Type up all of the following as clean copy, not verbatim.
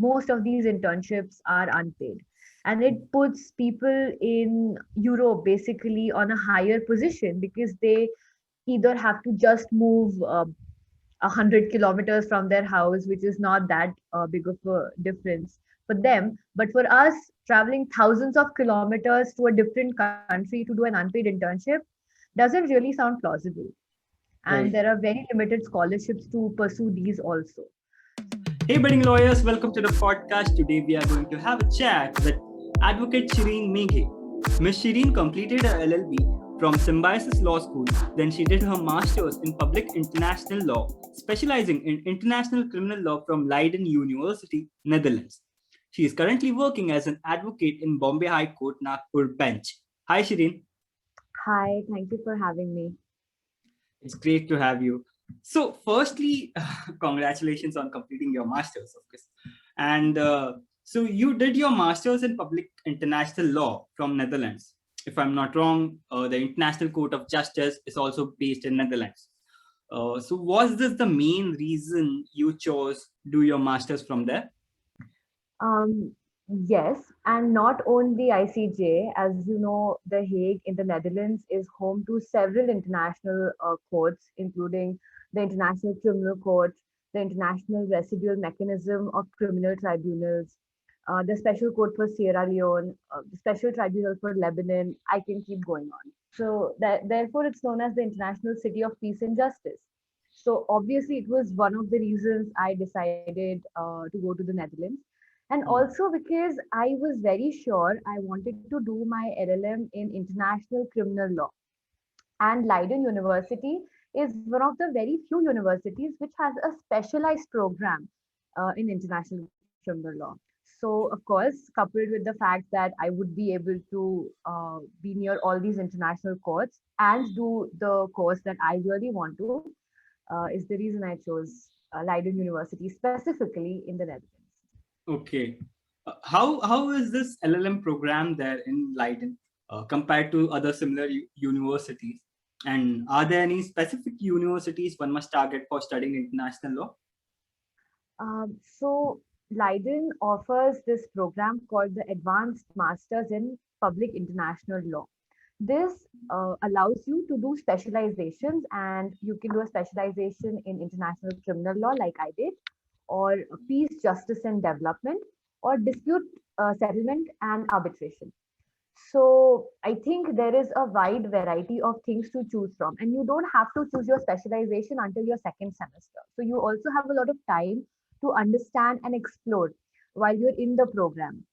most of these internships are unpaid. And it puts people in Europe basically on a higher position because they either have to just move 100 kilometers from their house, which is not that big of a difference for them. But for us, traveling thousands of kilometers to a different country to do an unpaid internship doesn't really sound plausible. And Right. there are very limited scholarships to pursue these also. Hey, budding lawyers, welcome to the podcast. Today we are going to have a chat with Advocate Shireen Meghe. Miss Shireen completed her LLB from Symbiosis Law School. Then she did her master's in public international law, specializing in international criminal law from Leiden University, Netherlands. She is currently working as an advocate in Bombay High Court, Nagpur bench. Hi, Shireen. Hi, thank you for having me. It's great to have you. So, firstly, congratulations on completing your master's, of course. And so, you did your master's in public international law from Netherlands. If I'm not wrong, the International Court of Justice is also based in Netherlands. So, was this the main reason you chose do your master's from there? Um, yes, and not only ICJ, as you know, The Hague in the Netherlands is home to several international courts, including the International Criminal Court, the International Residual Mechanism of Criminal Tribunals, the Special Court for Sierra Leone, the Special Tribunal for Lebanon. I can keep going on. So therefore, it's known as the International City of Peace and Justice. So obviously, it was one of the reasons I decided to go to the Netherlands, and Hmm. also because I was very sure I wanted to do my LLM in international criminal law. And Leiden University is one of the very few universities which has a specialized program in international criminal law. So, of course, coupled with the fact that I would be able to be near all these international courts and do the course that I really want to, is the reason I chose Leiden University, specifically in the Netherlands. Okay. How is this LLM program there in Leiden compared to other similar universities? And are there any specific universities one must target for studying international law? So Leiden offers this program called the Advanced Masters in Public International Law. This allows you to do specializations, and you can do a specialization in international criminal law, like I did, or peace, justice, and development, or dispute settlement and arbitration. So I think there is a wide variety of things to choose from, and you don't have to choose your specialization until your second semester. So you also have a lot of time to understand and explore while you're in the program.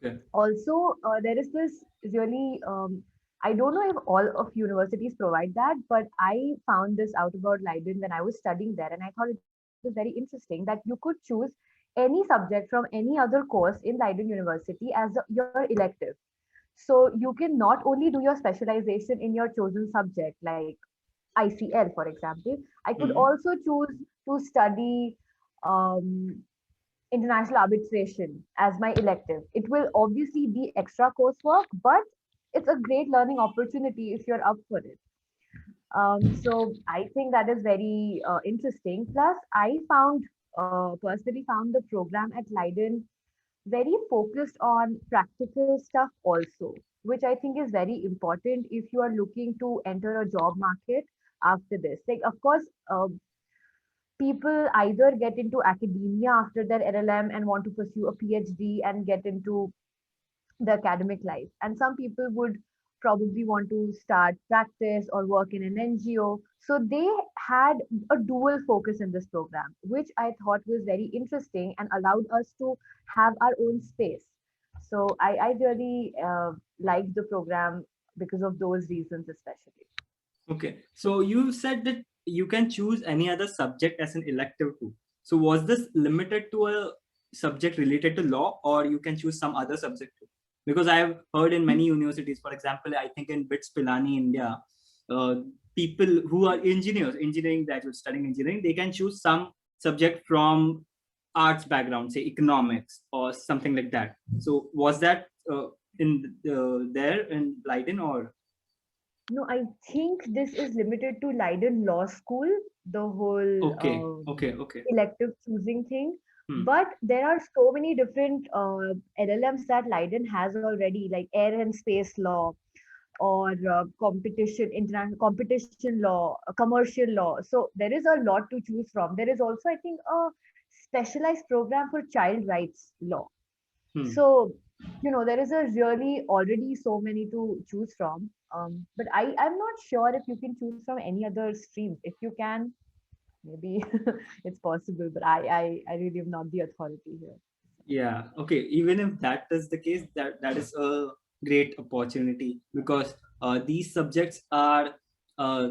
Okay. Also, there is this really, I don't know if all of universities provide that, but I found this out about Leiden when I was studying there, and I thought it was very interesting that you could choose any subject from any other course in Leiden University as your elective. So you can not only do your specialization in your chosen subject, like ICL, for example, I could Mhm. also choose to study um, international arbitration as my elective. It will obviously be extra coursework, but it's a great learning opportunity if you're up for it. So I think that is very interesting. Plus, I personally found the program at Leiden very focused on practical stuff also, which I think is very important if you are looking to enter a job market after this. Like, of course, people either get into academia after their LLM and want to pursue a PhD and get into the academic life. And some people would probably want to start practice or work in an NGO. So they had a dual focus in this program, which I thought was very interesting and allowed us to have our own space. So I really liked the program because of those reasons, especially. Okay. So you said that you can choose any other subject as an elective too. So was this limited to a subject related to law, or you can choose some other subject too? Because I have heard in many universities, for example, I think in BITS Pilani, India, uh, people who are engineers, engineering graduates studying engineering, they can choose some subject from arts background, say economics or something like that. So was that in there in Leiden or? No, I think this is limited to Leiden Law School, the whole Okay, okay, okay. elective choosing thing. But there are so many different LLMs that Leiden has already, like air and space law, or international competition law, commercial law. So there is a lot to choose from. There is also, I think, a specialized program for child rights law. Hmm. So, there is a really already so many to choose from. But I'm not sure if you can choose from any other streams. If you can, maybe it's possible, but I really am not the authority here. Yeah. Okay. Even if that is the case, that is a great opportunity, because these subjects are uh,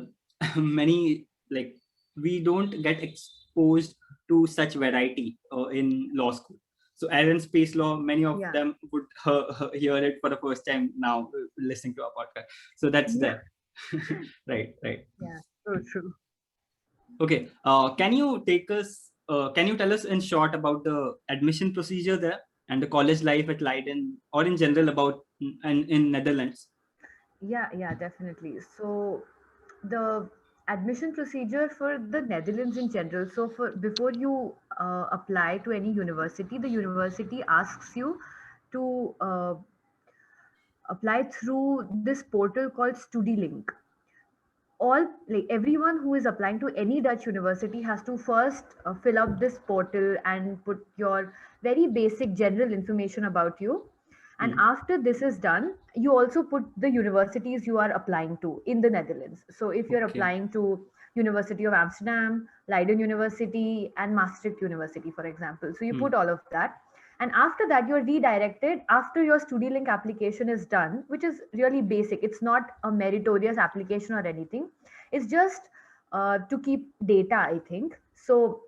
many, like, we don't get exposed to such variety in law school. So air and space law, many of Yeah. them would hear it for the first time now, listening to our podcast. So that's Yeah. there. Right. Right. Yeah. So true. Okay. Can you tell us in short about the admission procedure there and the college life at Leiden, or in general about in Netherlands? Yeah, definitely. So the admission procedure for the Netherlands in general. So for before you apply to any university, the university asks you to apply through this portal called StudyLink. All, like, everyone who is applying to any Dutch university has to first fill up this portal and put your very basic general information about you. And Hmm. after this is done, you also put the universities you are applying to in the Netherlands. So if you're Okay. applying to University of Amsterdam, Leiden University, and Maastricht University, for example, so you Hmm. put all of that. And after that, you're redirected after your StudyLink application is done, which is really basic. It's not a meritorious application or anything. It's just to keep data, I think. So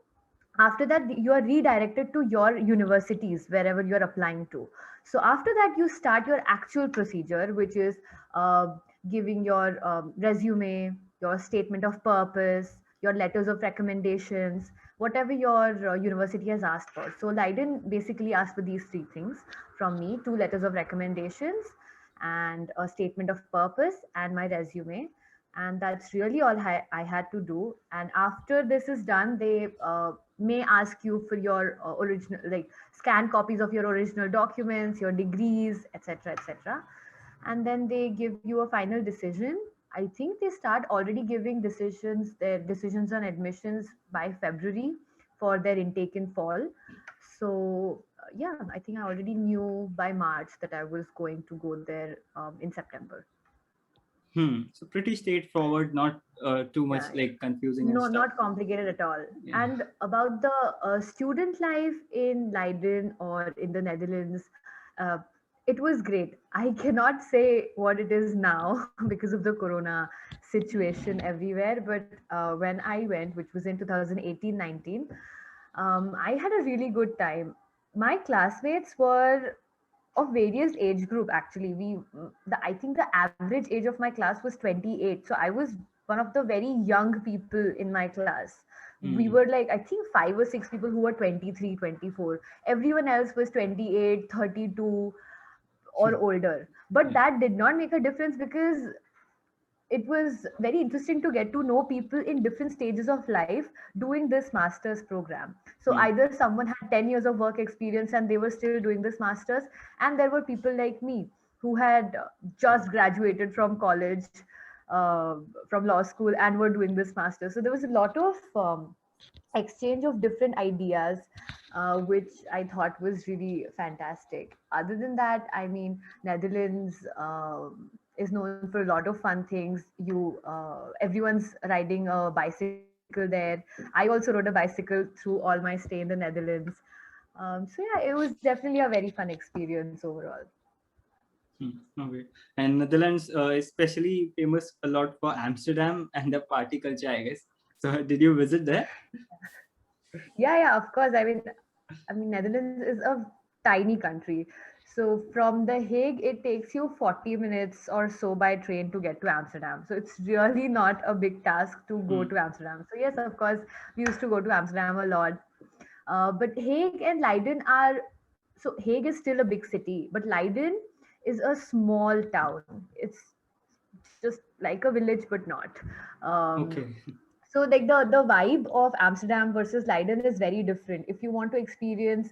after that, you are redirected to your universities wherever you're applying to. So after that, you start your actual procedure, which is uh, giving your resume, your statement of purpose, your letters of recommendations, whatever your university has asked for. So Leiden basically asked for these three things from me: two letters of recommendations, and a statement of purpose, and my resume. And that's really all I had to do. And after this is done, they may ask you for your original, like, scan copies of your original documents, your degrees, etc., etc. And then they give you a final decision. I think they start already giving their decisions on admissions by February for their intake in fall. So yeah, I think I already knew by March that I was going to go there in September. So pretty straightforward, not too much Yeah, yeah. like confusing and No, stuff. not complicated at all. Yeah. And about the student life in Leiden or in the Netherlands, uh, it was great. I cannot say what it is now because of the corona situation everywhere. But when I went, which was in 2018-19, I had a really good time. My classmates were of various age group. Actually, I think the average age of my class was 28. So I was one of the very young people in my class. We Hmm. were like, I think, five or six people who were 23, 24. Everyone else was 28, 32 or older. But Yeah. that did not make a difference because it was very interesting to get to know people in different stages of life doing this master's program. So Hmm. either someone had 10 years of work experience and they were still doing this master's, and there were people like me who had just graduated from college, uh, from law school, and were doing this master's. So there was a lot of exchange of different ideas, which I thought was really fantastic. Other than that, I mean, Netherlands is known for a lot of fun things. Everyone's riding a bicycle there. I also rode a bicycle through all my stay in the Netherlands. So yeah, it was definitely a very fun experience overall. Okay. And Netherlands, especially famous a lot for Amsterdam and the party culture, I guess. So did you visit there? Yeah, of course. I mean, Netherlands is a tiny country. So from The Hague, it takes you 40 minutes or so by train to get to Amsterdam. So it's really not a big task to go Hmm. to Amsterdam. So yes, of course, we used to go to Amsterdam a lot. But Hague and Leiden are, so Hague is still a big city, but Leiden is a small town. It's just like a village, but not. Um, Okay. So like the vibe of Amsterdam versus Leiden is very different. If you want to experience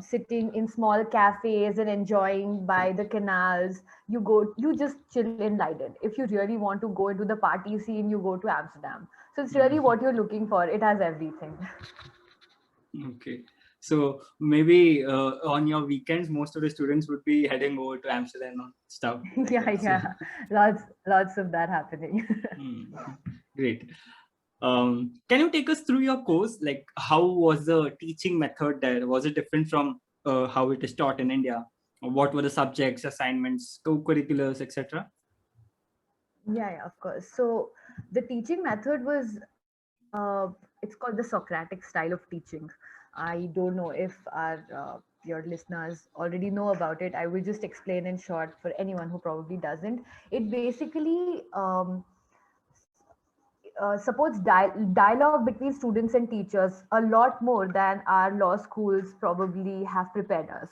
sitting in small cafes and enjoying by the canals, you just chill in Leiden. If you really want to go into the party scene, you go to Amsterdam. So it's really Mhm. what you're looking for. It has everything. Okay. So maybe on your weekends, most of the students would be heading over to Amsterdam and stuff like Yeah, that. So, yeah, lots of that happening. hmm, great. Can you take us through your course? Like, how was the teaching method there? Was it different from how it is taught in India? What were the subjects, assignments, co-curriculars, etc.? Yeah, yeah, of course. So the teaching method was, it's called the Socratic style of teaching. I don't know if your listeners already know about it. I will just explain in short for anyone who probably doesn't. It basically supports dialogue between students and teachers a lot more than our law schools probably have prepared us.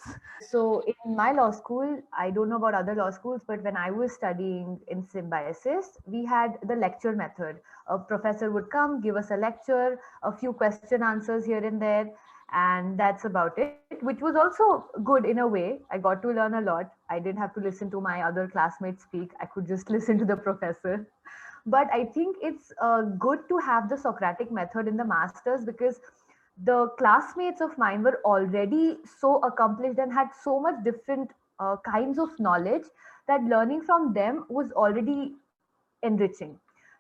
So in my law school, I don't know about other law schools, but when I was studying in Symbiosis, we had the lecture method. A professor would come, give us a lecture, a few question answers here and there, and that's about it, which was also good in a way. I got to learn a lot. I didn't have to listen to my other classmates speak. I could just listen to the professor. But I think it's good to have the Socratic method in the masters, because the classmates of mine were already so accomplished and had so much different kinds of knowledge that learning from them was already enriching.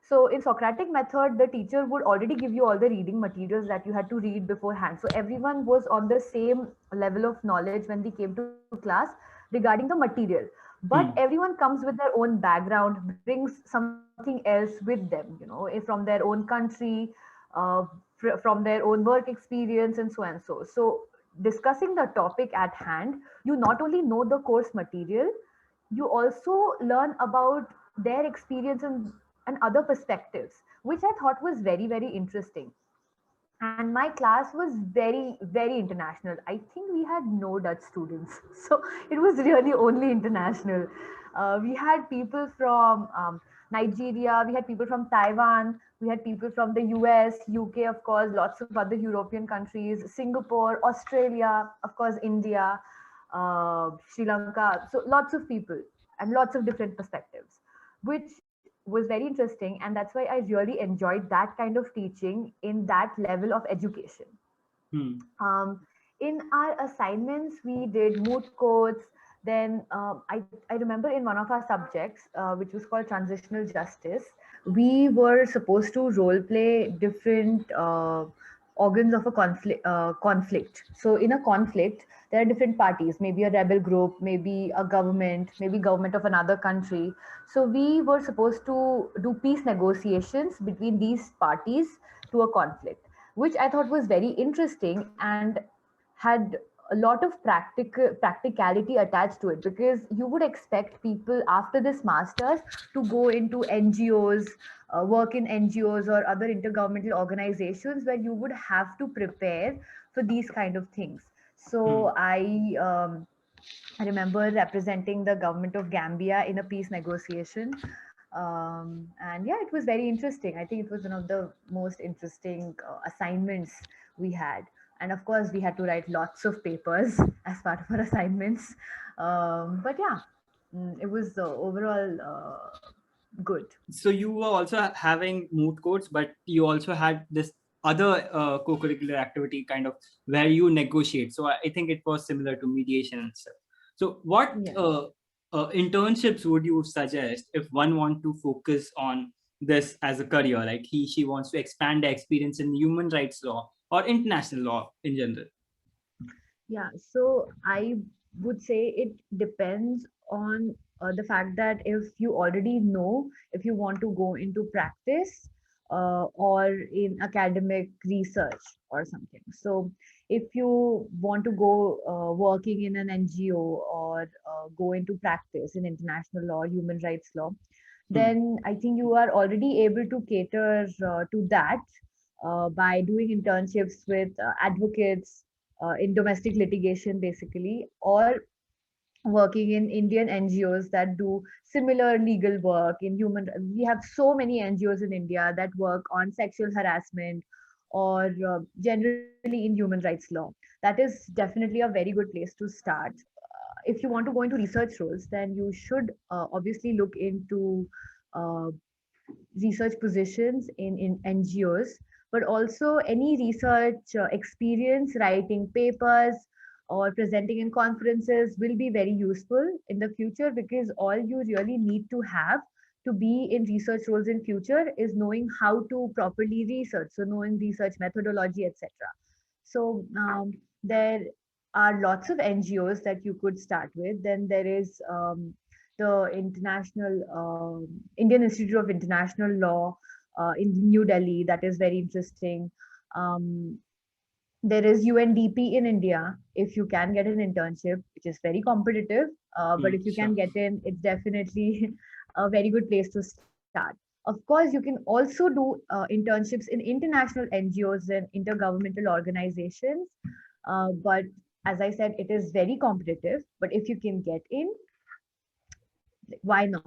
So in Socratic method, the teacher would already give you all the reading materials that you had to read beforehand. So everyone was on the same level of knowledge when we came to class regarding the material. But Hmm. everyone comes with their own background, brings something else with them, from their own country, from their own work experience, and so and so. So discussing the topic at hand, you not only know the course material, you also learn about their experience and other perspectives, which I thought was very, very interesting. And my class was very, very international. I think we had no Dutch students. So it was really only international. We had people from Nigeria, we had people from Taiwan, we had people from the US, UK, of course, lots of other European countries, Singapore, Australia, of course, India, Sri Lanka. So lots of people and lots of different perspectives, which was very interesting. And that's why I really enjoyed that kind of teaching in that level of education. Hmm. In our assignments, we did moot courts. Then I remember in one of our subjects, which was called transitional justice, we were supposed to role play different organs of a conflict. So in a conflict, there are different parties, maybe a rebel group, maybe a government, maybe government of another country. So we were supposed to do peace negotiations between these parties to a conflict, which I thought was very interesting and had a lot of practicality attached to it, because you would expect people after this masters to go into NGOs, work in NGOs or other intergovernmental organizations where you would have to prepare for these kind of things. Hmm. So I remember representing the government of Gambia in a peace negotiation. And yeah, it was very interesting. I think it was one of the most interesting assignments we had. And of course, we had to write lots of papers as part of our assignments. But yeah, it was overall good. So you were also having moot courts, but you also had this other co-curricular activity kind of where you negotiate. So I think it was similar to mediation and stuff. So what Yeah. internships would you suggest if one want to focus on this as a career, like she wants to expand their experience in human rights law or international law in general? Yeah, so I would say it depends on the fact that if you already know if you want to go into practice or in academic research or something. So if you want to go working in an NGO or go into practice in international law, human rights law, Hmm. then I think you are already able to cater to that by doing internships with advocates in domestic litigation, basically, or working in Indian NGOs that do similar legal work in human. We have so many NGOs in India that work on sexual harassment or generally in human rights law. That is definitely a very good place to start. If you want to go into research roles, then you should obviously look into uh, research positions in NGOs, but also any research experience, writing papers or presenting in conferences will be very useful in the future, because all you really need to have to be in research roles in future is knowing how to properly research, so knowing research methodology, etc. So there are lots of NGOs that you could start with. Then there is the Indian Institute of International Law in New Delhi. That is very interesting. Um, there is UNDP in India. If you can get an internship, which is very competitive, but if you Sure. can get in, it's definitely a very good place to start. Of course, you can also do internships in international NGOs and intergovernmental organizations. But as I said, it is very competitive. But if you can get in, why not?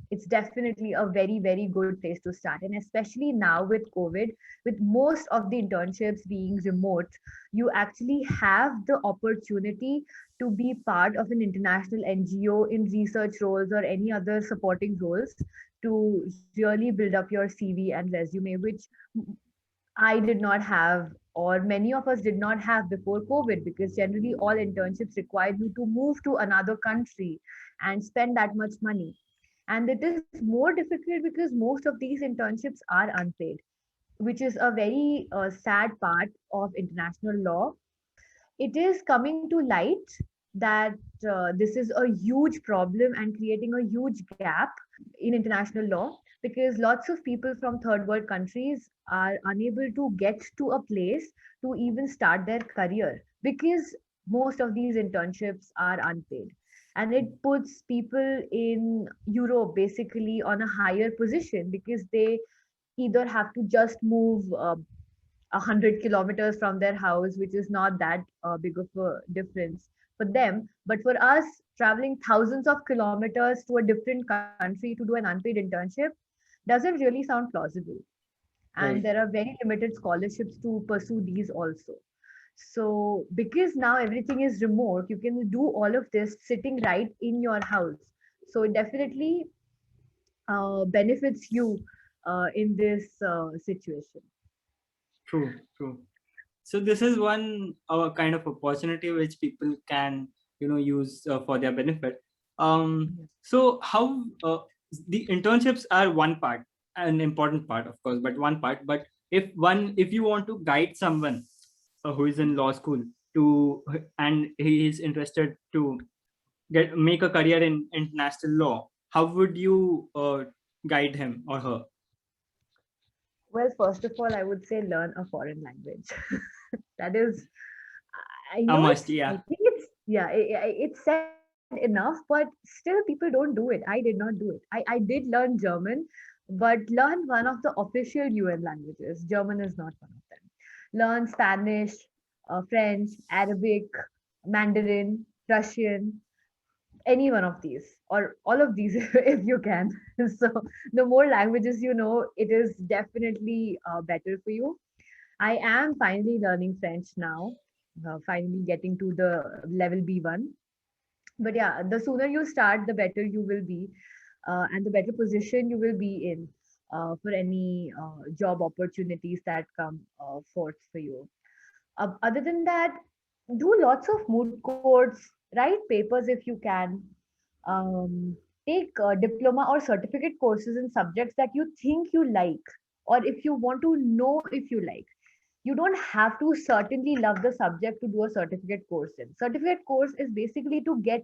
It's definitely a very, very good place to start. And especially now with COVID, with most of the internships being remote, you actually have the opportunity to be part of an international NGO in research roles or any other supporting roles to really build up your CV and resume, which I did not have, or many of us did not have before COVID, because generally all internships require you to move to another country and spend that much money. And it is more difficult because most of these internships are unpaid, which is a very sad part of international law. It is coming to light that this is a huge problem and creating a huge gap in international law, because lots of people from third world countries are unable to get to a place to even start their career, because most of these internships are unpaid, and it puts people in Europe basically on a higher position, because they either have to just move 100 kilometers from their house, which is not that big of a difference for them. But for us, traveling thousands of kilometers to a different country to do an unpaid internship doesn't really sound plausible. And Right. there are very limited scholarships to pursue these also. So, because now everything is remote, you can do all of this sitting right in your house. So, it definitely benefits you in this situation. True. True. So this is one kind of opportunity which people can use for their benefit. So how the internships are one part, an important part, of course, but one part. But if you want to guide someone who is in law school to and he is interested to make a career in international law, how would you guide him or her? Well, first of all, I would say learn a foreign language. That is, I A know must, it's, I yeah. think it's, yeah, it's said enough, but still people don't do it. I did not do it. I did learn German, but learn one of the official UN languages. German is not one of them. Learn Spanish, French, Arabic, Mandarin, Russian, any one of these, or all of these if you can. So the more languages you know, it is definitely better for you. I am finally learning French now, finally getting to the level B1. But yeah, the sooner you start, the better you will be, and the better position you will be in for any job opportunities that come forth for you. Other than that, do lots of moot courts, write papers if you can, um, take diploma or certificate courses in subjects that you think you like, or if you want to know if you like. You don't have to certainly love the subject to do a certificate course in. Certificate course is basically to get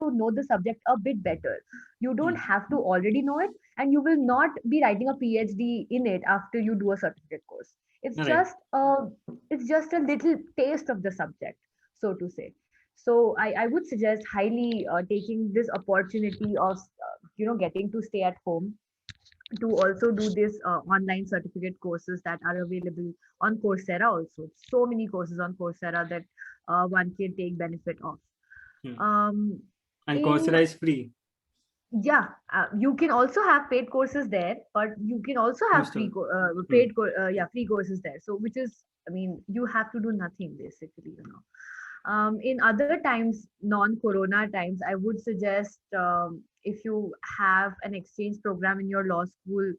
to know the subject a bit better. You don't have to Hmm. already know it, and you will not be writing a PhD in it after you do a certificate course. It's All right. just a little taste of the subject, so to say. So I would suggest highly taking this opportunity of getting to stay at home to also do this online certificate courses that are available on Coursera also. So many courses on Coursera that one can take benefit of. Hmm. Um, And In Coursera is free. Yeah, you can also have paid courses there, but you can also have Most of. Hmm. free courses there. So which is, I mean, you have to do nothing basically, you know. In other times, non-corona times, I would suggest, if you have an exchange program in your law school,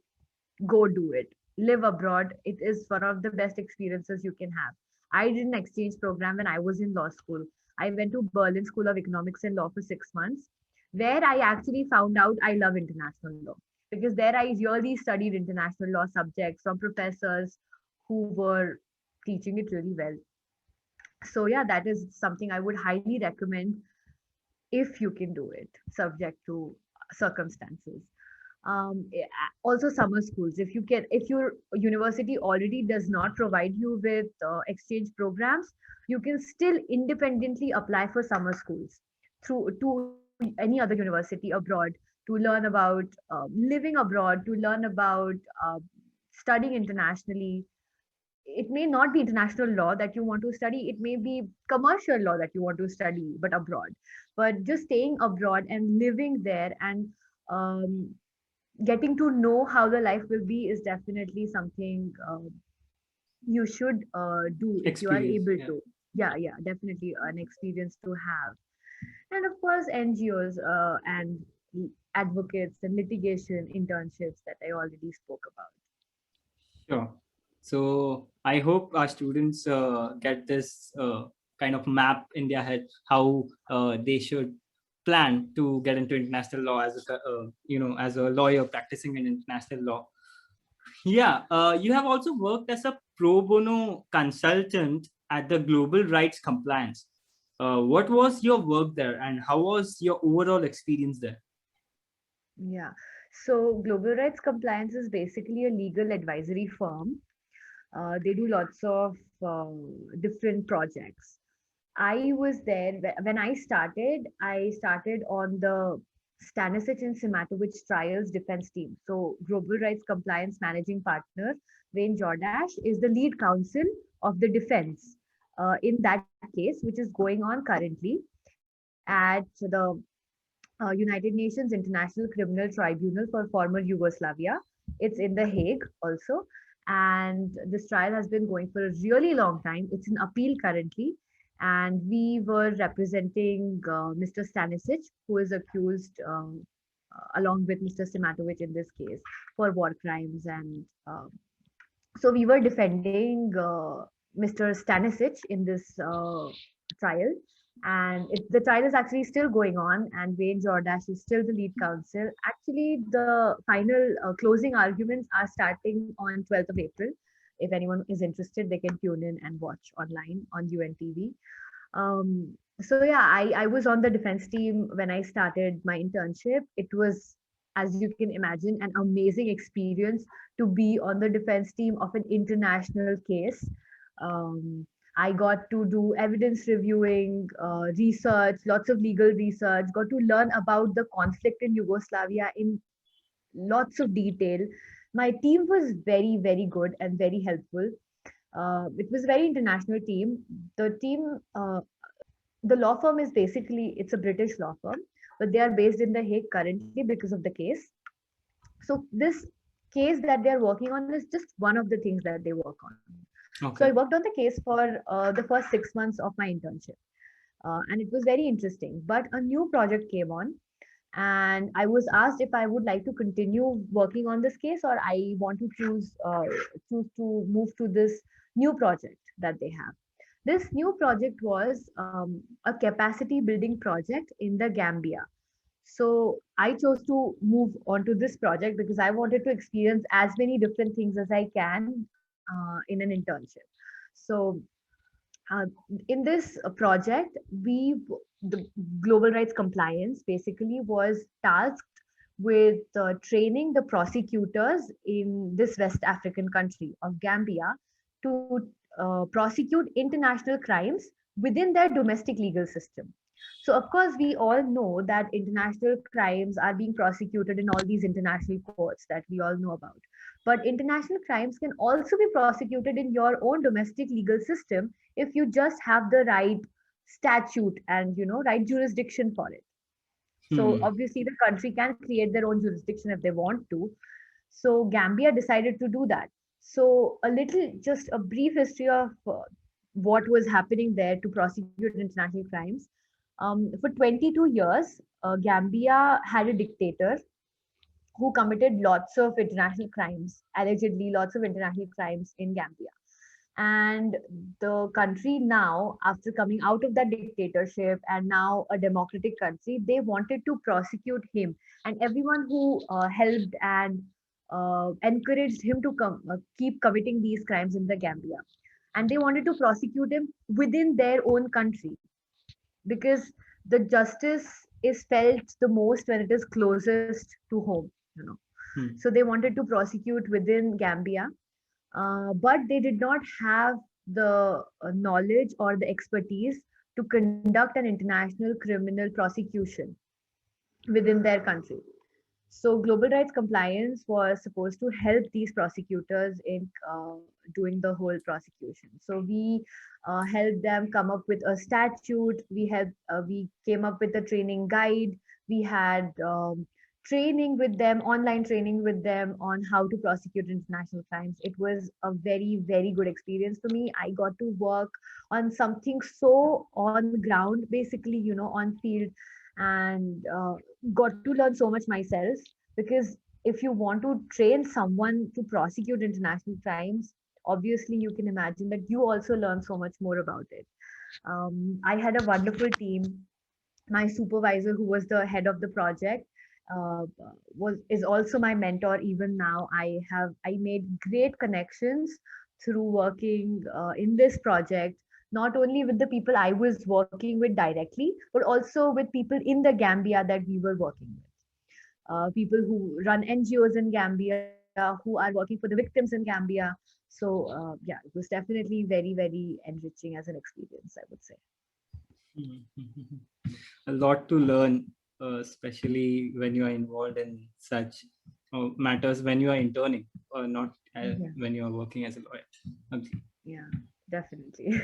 go do it. Live abroad. It is one of the best experiences you can have. I did an exchange program when I was in law school. I went to Berlin School of Economics and Law for 6 months, where I actually found out I love international law, because there I really studied international law subjects from professors who were teaching it really well. So yeah, that is something I would highly recommend if you can do it, subject to circumstances. Also summer schools, if you can, if your university already does not provide you with exchange programs, you can still independently apply for summer schools through to any other university abroad, to learn about living abroad, to learn about uh, studying internationally. It may not be international law that you want to study, it may be commercial law that you want to study but abroad. But just staying abroad and living there and um, getting to know how the life will be is definitely something you should do if you are Experience. able Yeah. to. Yeah, yeah, definitely an experience to have. And of course NGOs and advocates and litigation internships that I already spoke about. Sure. So I hope our students get this kind of map in their head how they should plan to get into international law as a as a lawyer practicing in international law. Yeah, you have also worked as a pro bono consultant at the Global Rights Compliance. What was your work there, and how was your overall experience there? Yeah. So Global Rights Compliance is basically a legal advisory firm. They do lots of different projects. I was there when I started. I started on the Stanisic and Simatovich trials defense team. So Global Rights Compliance managing partner Wayne Jordash is the lead counsel of the defense in that case, which is going on currently at the United Nations International Criminal Tribunal for former Yugoslavia. It's in The Hague also. And this trial has been going for a really long time. It's in appeal currently. And we were representing Mr. Stanisic, who is accused, along with Mr. Simatovic in this case, for war crimes. And so we were defending Mr. Stanisic in this trial, and the trial is actually still going on, and Wayne Jordash is still the lead counsel. Actually, the final closing arguments are starting on 12th of April. If anyone is interested, they can tune in and watch online on UNTV. So yeah, I was on the defense team when I started my internship. It was, as you can imagine, an amazing experience to be on the defense team of an international case. Um, I got to do evidence reviewing, research, lots of legal research, got to learn about the conflict in Yugoslavia in lots of detail. My team was very, very good and very helpful. It was a very international team. The team, the law firm is basically, it's a British law firm, but they are based in The Hague currently because of the case. So this case that they are working on is just one of the things that they work on. So I Okay. worked on the case for the first 6 months of my internship, and it was very interesting. But a new project came on, and I was asked if I would like to continue working on this case, or I want to choose to move to this new project that they have. This new project was a capacity building project in the Gambia. So I chose to move on to this project because I wanted to experience as many different things as I can in an internship. So uh, in this project, the global rights compliance basically was tasked with training the prosecutors in this West African country of Gambia to prosecute international crimes within their domestic legal system. So, of course, we all know that international crimes are being prosecuted in all these international courts that we all know about. But international crimes can also be prosecuted in your own domestic legal system if you just have the right statute and right jurisdiction for it. So obviously the country can create their own jurisdiction if they want to. So Gambia decided to do that. So a little, just a brief history of what was happening there to prosecute international crimes. For 22 years, Gambia had a dictator who committed lots of international crimes, allegedly lots of international crimes in Gambia. And the country now, after coming out of that dictatorship and now a democratic country, they wanted to prosecute him and everyone who helped and encouraged him to keep committing these crimes in the Gambia. And they wanted to prosecute him within their own country because the justice is felt the most when it is closest to home, you know. So they wanted to prosecute within Gambia, but they did not have the knowledge or the expertise to conduct an international criminal prosecution within their country. So, global rights compliance was supposed to help these prosecutors in doing the whole prosecution. So, we helped them come up with a statute. We came up with a training guide. We had training with them, online training with them on how to prosecute international crimes. It was a very, very good experience for me. I got to work on something so on ground, basically, you know, on field, and got to learn so much myself because if you want to train someone to prosecute international crimes, obviously you can imagine that you also learn so much more about it. I had a wonderful team. My supervisor, who was the head of the project, was is also my mentor even now. I made great connections through working in this project, not only with the people I was working with directly, but also with people in the Gambia that we were working with. People who run NGOs in Gambia, who are working for the victims in Gambia. So yeah, it was definitely very, very enriching as an experience, I would say. A lot to learn, especially when you are involved in such matters when you are interning or not when you are working as a lawyer. Okay. Yeah, definitely.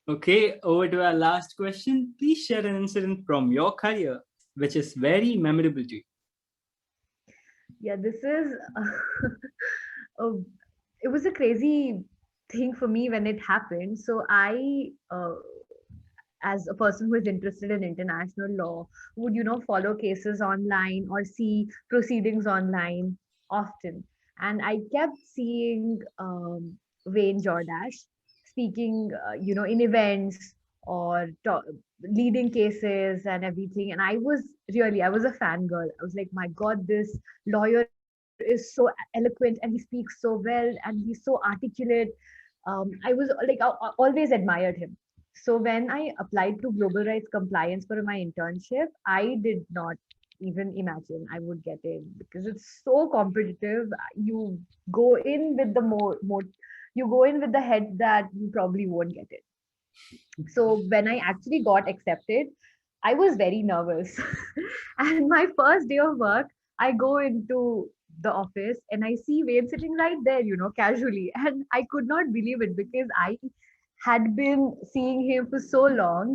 Okay, over to our last question. Please share an incident from your career which is very memorable to you. Yeah, this is it was a crazy thing for me when it happened. So I as a person who is interested in international law would, you know, follow cases online or see proceedings online often, and I kept seeing Wayne Jordash speaking, you know, in events or leading cases and everything, and I was a fangirl. I was like, my god, this lawyer is so eloquent and he speaks so well and he's so articulate. I was like, I always admired him. So when I applied to global rights compliance for my internship, I did not even imagine I would get in because it's so competitive. You go in with the more you go in with the head that you probably won't get it. So when I actually got accepted, I was very nervous. And my first day of work, I go into the office and I see Wayne sitting right there, you know, casually. And I could not believe it because I had been seeing him for so long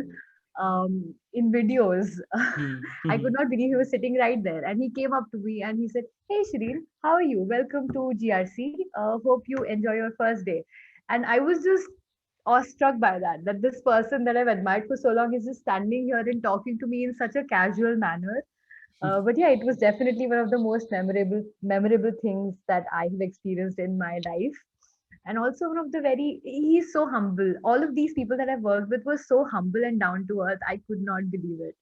in videos. I could not believe he was sitting right there. And he came up to me and he said, "Hey, Shireen, how are you? Welcome to GRC. Hope you enjoy your first day." And I was just awestruck by that this person that I've admired for so long is just standing here and talking to me in such a casual manner. But yeah, it was definitely one of the most memorable things that I have experienced in my life. And also one of the he's so humble. All of these people that I've worked with were so humble and down to earth. I could not believe it.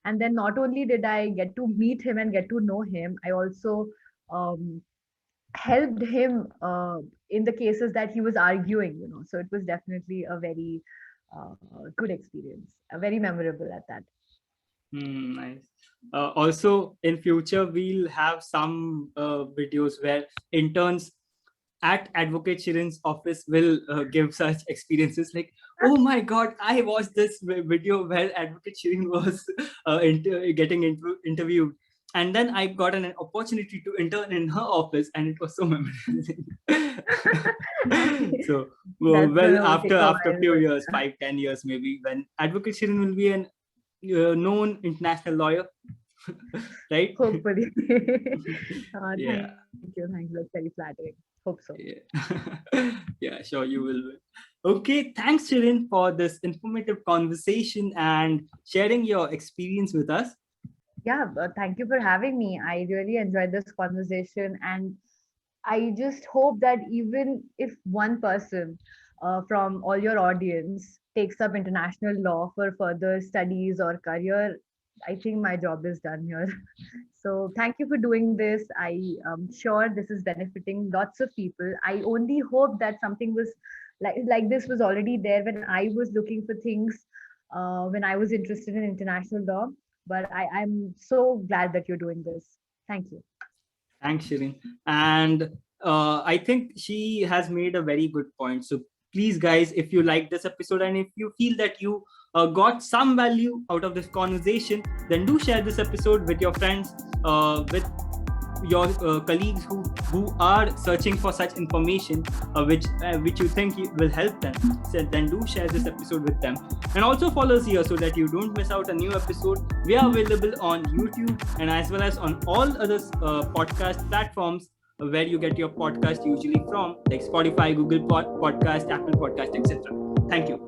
And then not only did I get to meet him and get to know him, I also um, helped him in the cases that he was arguing, you know. So it was definitely a very good experience, very memorable at that. Nice. Also, in future, we'll have some videos where interns at Advocate Shireen's office will give such experiences like, oh my God, I watched this video where Advocate Shireen was getting interviewed. And then I got an opportunity to intern in her office and it was so memorable. So, well, after a few years, 5-10 years maybe, when Advocate Shireen will be an known international lawyer, right? Hopefully. Yeah. Thank you. Thank you. That's very flattering. Hope so. Yeah. Yeah, sure, you will. Okay, thanks, Shirin, for this informative conversation and sharing your experience with us. Yeah, thank you for having me. I really enjoyed this conversation, and I just hope that even if one person from all your audience takes up international law for further studies or career, I think my job is done here. So thank you for doing this. I am sure this is benefiting lots of people. I only hope that something was like this was already there when I was looking for things when I was interested in international law. But I'm so glad that you're doing this. Thank you. Thanks, Shirin. And I think she has made a very good point. So please, guys, if you like this episode and if you feel that you got some value out of this conversation, then do share this episode with your friends, with your colleagues who are searching for such information, which you think will help them. So then do share this episode with them, and also follow us here so that you don't miss out a new episode. We are available on YouTube and as well as on all other podcast platforms where you get your podcast usually from, like Spotify, Google Podcast, Apple Podcast, etc. Thank you.